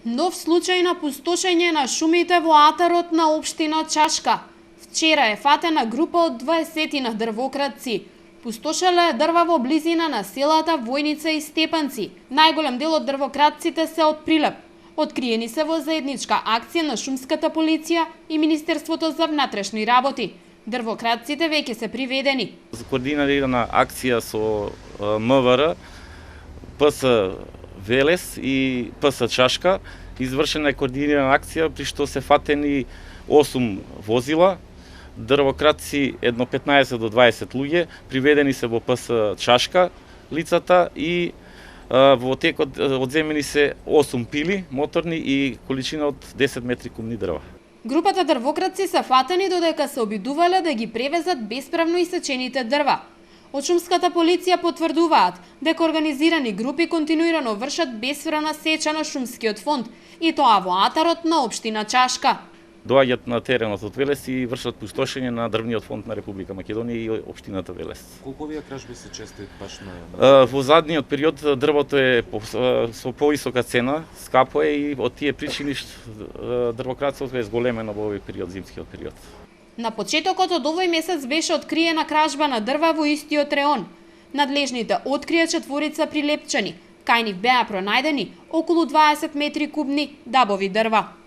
Нов случај на пустошење на шумите во атарот на општина Чашка. Вчера е фатена група од 20 на дрвократци. Пустошеле дрва во близина на селата Војница и Степанци. Најголем дел од дрвократците се од Прилеп. Откриени се во заедничка акција на шумската полиција и Министерството за внатрешни работи. Дрвократците веќе се приведени. Координирана акција со МВР, ПС Велес и ПС Чашка, извршена е координирана акција при што се фатени 8 возила, дрвократци едно 15 до 20 луѓе, приведени се во ПС Чашка лицата и во текот одземени се 8 пили моторни и количина од 10 метри кубни дрва. Групата дрвократци се фатени додека се обидувале да ги превезат бесправно исечените дрва. Од шумската полиција потврдуваат дека организирани групи континуирано вршат бесправна сеча на шумскиот фонд и тоа во атарот на општина Чашка. Доаѓаат на теренот од Велес и вршат пустошење на дрвниот фонд на Република Македонија и општината Велес. Колку овие кражби се чести баш на Во задниот период дрвото е со повисока цена, скапо е и од тие причини дрвократството е зголемено во овој период, зимскиот период. На почетокот од овој месец беше откриена кражба на дрва во истиот реон. Надлежните открија четворица прилепчани. Кај нив беа пронајдени околу 20 метри кубни дабови дрва.